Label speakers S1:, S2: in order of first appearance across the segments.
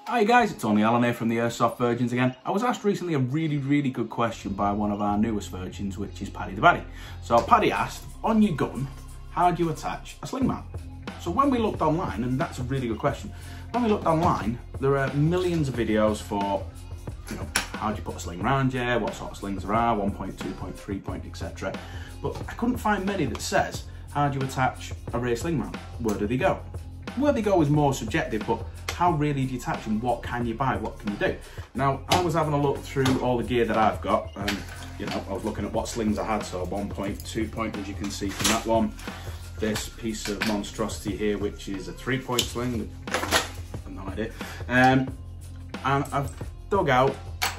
S1: Hi guys, it's only Alan here from the Airsoft Virgins again. I was asked recently a really good question by one of our newest virgins, which is Paddy the Baddy. So Paddy asked, on your gun, how do you attach a sling mount? So when we looked online, and that's a really good question, when we looked online, there are millions of videos for, you know, how do you put a sling around you, what sort of slings there are, 1 point, 2 point, 3 point, etc. But I couldn't find many that says, how do you attach a rear sling mount? Where do they go? Where they go is more subjective, but how really do you attach them? What can you buy? What can you do? Now, I was having a look through all the gear that I've got, and you know, I was looking at what slings I had. So 1 point, 2 point, as you can see from that one. This piece of monstrosity here, which is a 3 point sling. I've no idea. And I've dug out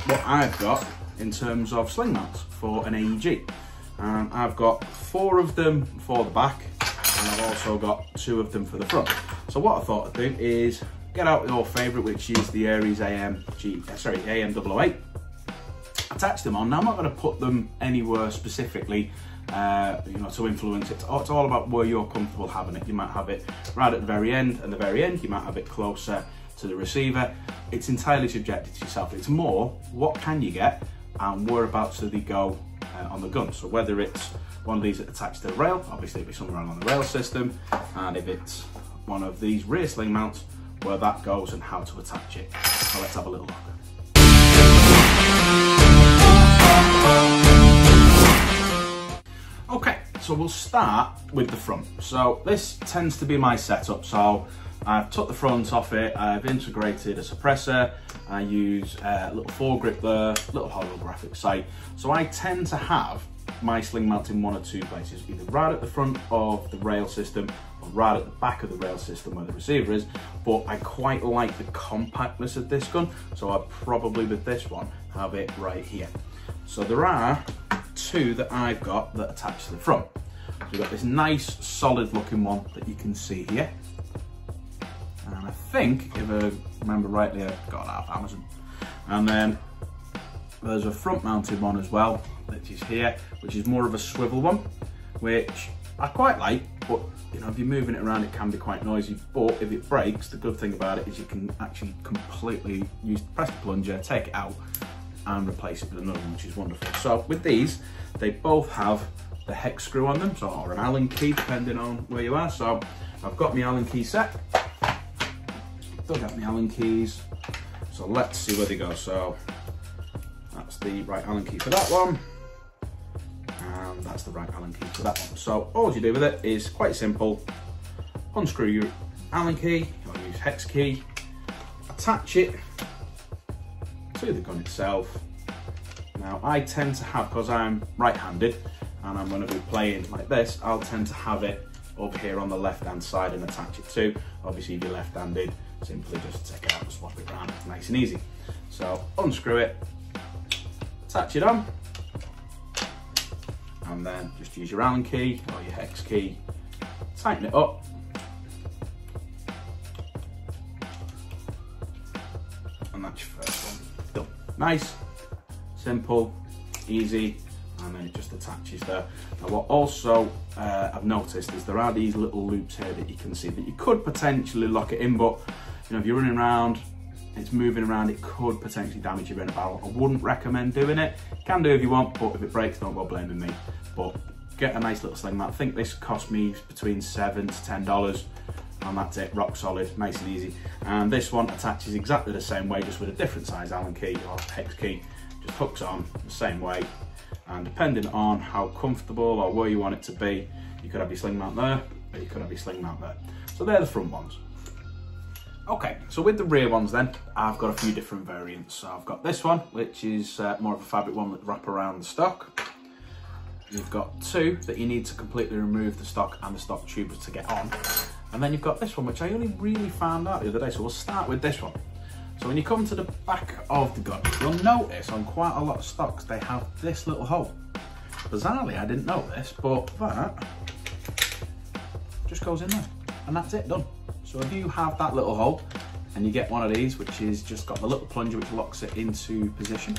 S1: what I've got in terms of sling mounts for an AEG. I've got 4 of them for the back, and I've also got 2 of them for the front. So what I thought I'd do is get out your favourite, which is the Aries AM008. Attach them on. Now I'm not going to put them anywhere specifically, you know, to influence it. It's all about where you're comfortable having it. You might have it right at the very end, and the very end you might have it closer to the receiver. It's entirely subjective to yourself. It's more, what can you get and whereabouts do they go on the gun. So whether it's one of these that attach to the rail, obviously it'll be somewhere on the rail system, and if it's one of these rear sling mounts, where that goes and how to attach it. So let's have a little look. Okay, so we'll start with the front. So this tends to be my setup. So I've took the front off it, I've integrated a suppressor, I use a little foregrip there, little holographic sight. So I tend to have my sling mount in 1 or 2 places, either right at the front of the rail system or right at the back of the rail system where the receiver is, but I quite like the compactness of this gun, so I'd probably with this one have it right here. So there are 2 that I've got that attach to the front. So we've got this nice solid looking one that you can see here, and I think, if I remember rightly, I got it off Amazon. And then there's a front mounted one as well, which is here, which is more of a swivel one, which I quite like, but you know, if you're moving it around, it can be quite noisy. But if it breaks, the good thing about it is you can actually completely press the plunger, take it out, and replace it with another one, which is wonderful. So with these, they both have the hex screw on them, so, or an Allen key, depending on where you are. So I've got my Allen key set. Dug out my Allen keys. So let's see where they go. So that's the right Allen key for that one, and that's the right Allen key for that one. So all you do with it is quite simple. Unscrew your Allen key, or use hex key, attach it to the gun itself. Now I tend to have, because I'm right-handed and I'm going to be playing like this, I'll tend to have it over here on the left-hand side and attach it to. Obviously if you're left-handed, simply just take it out and swap it around, nice and easy. So unscrew it, attach it on, and then just use your Allen key or your hex key, tighten it up, and that's your first one done. Nice, simple, easy, and then it just attaches there. Now what also I've noticed is there are these little loops here that you can see that you could potentially lock it in, but you know, if you're running around, it's moving around, it could potentially damage your inner barrel. I wouldn't recommend doing it. You can do if you want, but if it breaks, don't go blaming me. But get a nice little sling mount. I think this cost me between $7 to $10, and that's it, rock solid, nice and easy. And this one attaches exactly the same way, just with a different size Allen key or hex key. Just hooks on the same way, and depending on how comfortable or where you want it to be, you could have your sling mount there, or you could have your sling mount there. So they're the front ones. Okay, so with the rear ones then, I've got a few different variants. So I've got this one, which is more of a fabric one that wrap around the stock. You've got 2 that you need to completely remove the stock and the stock tubers to get on. And then you've got this one, which I only really found out the other day, so we'll start with this one. So when you come to the back of the gun, you'll notice on quite a lot of stocks, they have this little hole. Bizarrely, I didn't know this, but that just goes in there, and that's it, done. So if you have that little hole and you get one of these, which is just got the little plunger which locks it into position.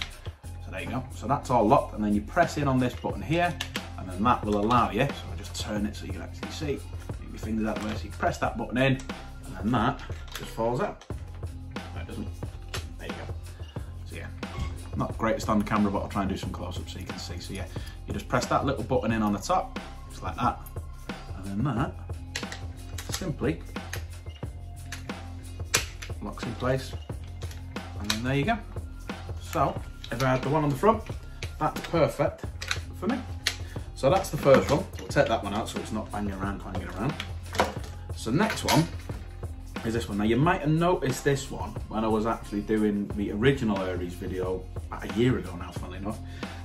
S1: So there you go. So that's all locked, and then you press in on this button here, and then that will allow you, so I just turn it so you can actually see, move your fingers out the way, so you press that button in, and then that just falls out. No, it doesn't. Not the greatest on the camera, but I'll try and do some close-up so you can see. So yeah, you just press that little button in on the top, just like that. And then that simply locks in place. And then there you go. So if I had the one on the front, that's perfect for me. So that's the first one. We'll take that one out so it's not banging around, clanging around. So next one is this one. Now you might have noticed this one when I was actually doing the original Aries video about a year ago now, funnily enough.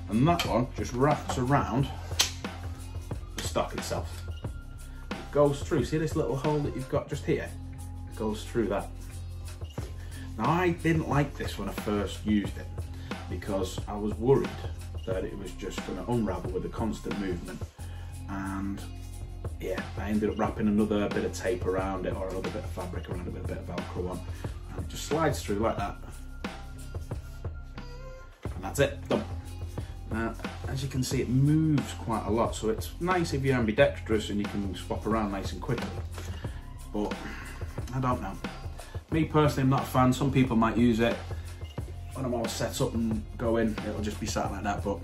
S1: And that one just wraps around the stock itself. It goes through, see this little hole that you've got just here? It goes through that. Now I didn't like this when I first used it because I was worried that it was just going to unravel with the constant movement. And yeah, I ended up wrapping another bit of tape around it, or another bit of fabric around it with a bit of Velcro on, and it just slides through like that. And that's it, done. Now, as you can see, it moves quite a lot, so it's nice if you're ambidextrous and you can swap around nice and quickly. But I don't know. Me personally, I'm not a fan. Some people might use it when I'm all set up and going, it'll just be sat like that, but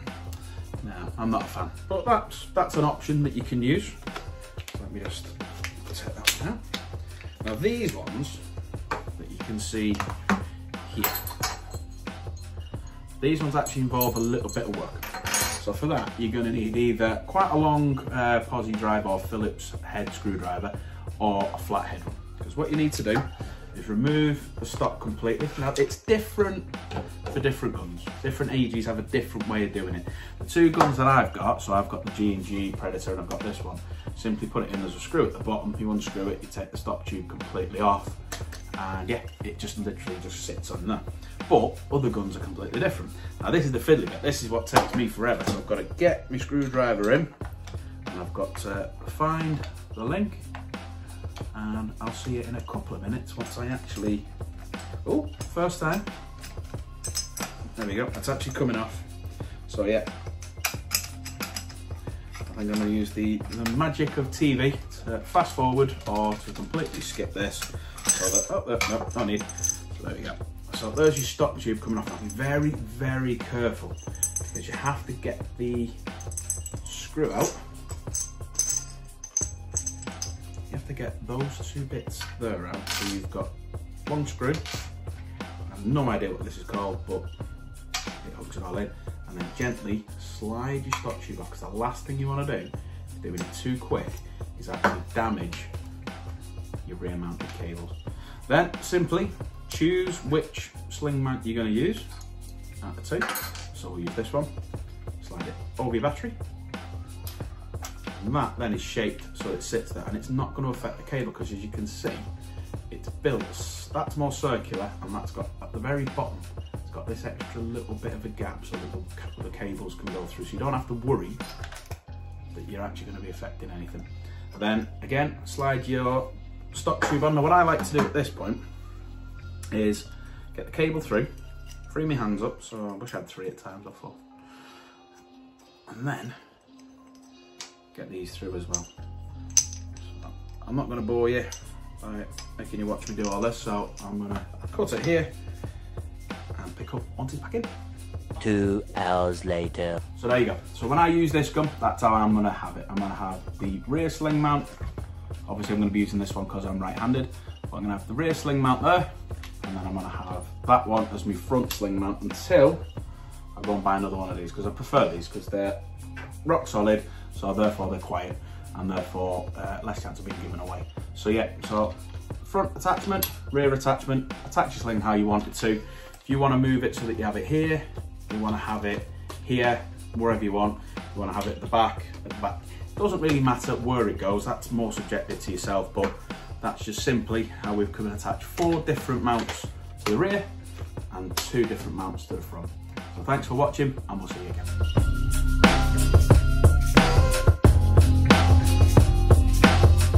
S1: no, I'm not a fan. But that's an option that you can use. Let me just take that one out. Now these ones that you can see here, these ones actually involve a little bit of work. So for that, you're going to need either quite a long posi drive or Phillips head screwdriver, or a flathead one. Because what you need to do is remove the stock completely. Now it's different for different guns. Different AEGs have a different way of doing it. The two guns that I've got, so I've got the G&G Predator and I've got this one, simply put it in, there's a screw at the bottom, you unscrew it, you take the stock tube completely off, and yeah, it just literally just sits on there. But other guns are completely different. Now this is the fiddly bit, this is what takes me forever. So I've got to get my screwdriver in, and I've got to find the link, and I'll see it in a couple of minutes once I actually, oh, first time. There we go, that's actually coming off. So yeah, I'm going to use the magic of TV to fast forward or to completely skip this. So that, oh, no, no need. So there we go. So there's your stock tube coming off. Now be very, very careful because you have to get the screw out. You have to get those two bits there out. So you've got one screw. I have no idea what this is called, but it hooks it all in. And then gently slide your stock tube off, because the last thing you want to do, if you're doing it too quick, is actually damage your rear mounted cables. Then simply choose which sling mount you're going to use out of the two. So we'll use this one, slide it over your battery. And that then is shaped so it sits there, and it's not going to affect the cable because, as you can see, it's built, that's more circular, and that's got at the very bottom, it's got this extra little bit of a gap so that the cables can go through, so you don't have to worry that you're actually going to be affecting anything. And then again, slide your stock tube on. Now what I like to do at this point is get the cable through, free my hands up, so I wish I had 3 at times or 4, and then get these through as well. So I'm not going to bore you by making you watch me do all this, so I'm going to cut it here and pick up once it's back in.
S2: 2 hours later.
S1: So there you go. So when I use this gun, that's how I'm going to have it. I'm going to have the rear sling mount. Obviously I'm going to be using this one because I'm right-handed, but I'm going to have the rear sling mount there, and then I'm going to have that one as my front sling mount until I go and buy another one of these, because I prefer these because they're rock solid, so therefore they're quiet, and therefore less chance of being given away. So yeah, so front attachment, rear attachment, attach your sling how you want it to. If you want to move it so that you have it here, you want to have it here, wherever you want to have it at the back, It doesn't really matter where it goes, that's more subjective to yourself, but that's just simply how we've come and attached 4 different mounts to the rear and 2 different mounts to the front. So thanks for watching, and we'll see you again.